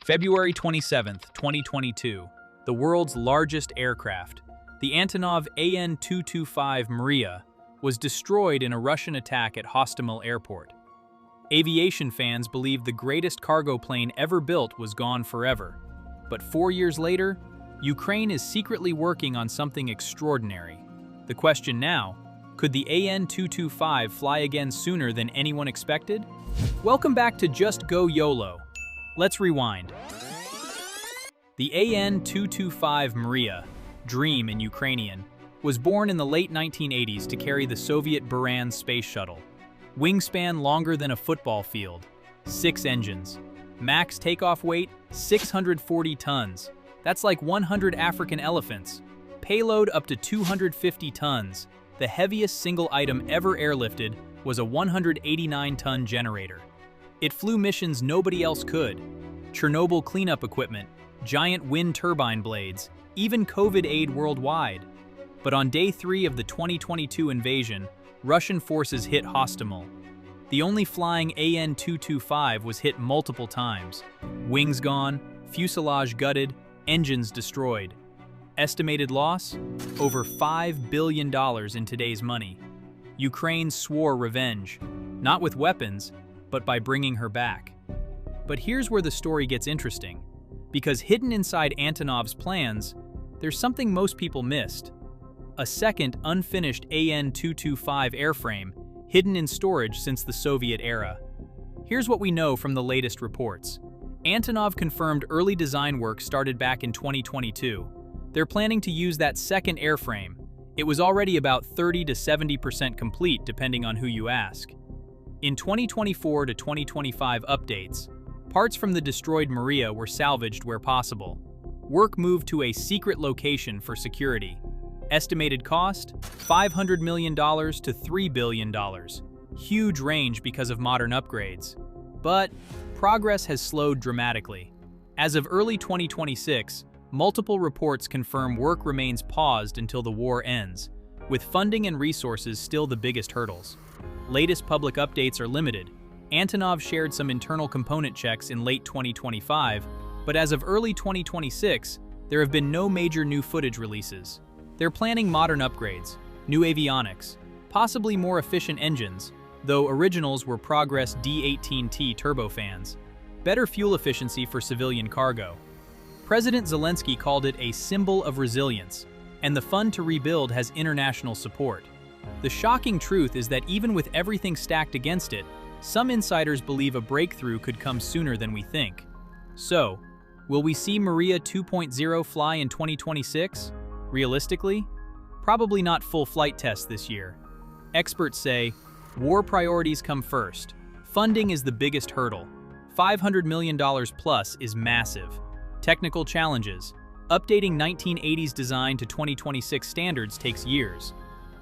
February 27, 2022, the world's largest aircraft, the Antonov AN-225 Mriya, was destroyed in a Russian attack at Hostomel airport. Aviation fans believe the greatest cargo plane ever built was gone forever. But 4 years later, Ukraine is secretly working on something extraordinary. The question now, could the AN-225 fly again sooner than anyone expected? Welcome back to Just Go YOLO. Let's rewind. The AN-225 Mriya, Dream in Ukrainian, was born in the late 1980s to carry the Soviet Buran space shuttle. Wingspan longer than a football field, 6 engines. Max takeoff weight, 640 tons. That's like 100 African elephants. Payload up to 250 tons. The heaviest single item ever airlifted was a 189-ton generator. It flew missions nobody else could. Chernobyl cleanup equipment, giant wind turbine blades, even COVID aid worldwide. But on day 3 of the 2022 invasion, Russian forces hit Hostomel. The only flying AN-225 was hit multiple times. Wings gone, fuselage gutted, engines destroyed. Estimated loss? Over $5 billion in today's money. Ukraine swore revenge, not with weapons, but by bringing her back. But here's where the story gets interesting, because hidden inside Antonov's plans, there's something most people missed. A second unfinished AN-225 airframe, hidden in storage since the Soviet era. Here's what we know from the latest reports. Antonov confirmed early design work started back in 2022. They're planning to use that second airframe. It was already about 30 to 70% complete depending on who you ask. In 2024 to 2025 updates, parts from the destroyed Mriya were salvaged where possible. Work moved to a secret location for security. Estimated cost? $500 million to $3 billion. Huge range because of modern upgrades. But progress has slowed dramatically. As of early 2026, multiple reports confirm work remains paused until the war ends, with funding and resources still the biggest hurdles. Latest public updates are limited. Antonov shared some internal component checks in late 2025, but as of early 2026, there have been no major new footage releases. They're planning modern upgrades, new avionics, possibly more efficient engines, though originals were Progress D18T turbofans, better fuel efficiency for civilian cargo. President Zelensky called it a symbol of resilience, and the fund to rebuild has international support. The shocking truth is that even with everything stacked against it, some insiders believe a breakthrough could come sooner than we think. So, will we see Mriya 2.0 fly in 2026? Realistically, probably not full flight tests this year. Experts say, war priorities come first. Funding is the biggest hurdle. $500 million plus is massive. Technical challenges. Updating 1980s design to 2026 standards takes years.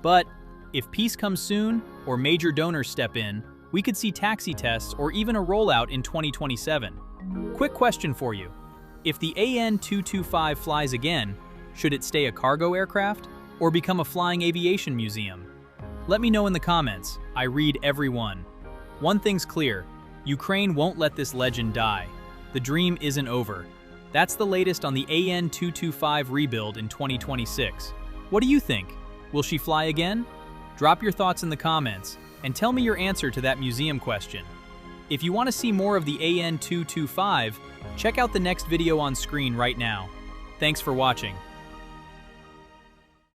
But if peace comes soon, or major donors step in, we could see taxi tests or even a rollout in 2027. Quick question for you. If the AN-225 flies again, should it stay a cargo aircraft or become a flying aviation museum? Let me know in the comments. I read every one. One thing's clear, Ukraine won't let this legend die. The dream isn't over. That's the latest on the AN-225 rebuild in 2026. What do you think? Will she fly again? Drop your thoughts in the comments and tell me your answer to that museum question. If you want to see more of the AN-225, check out the next video on screen right now. Thanks for watching.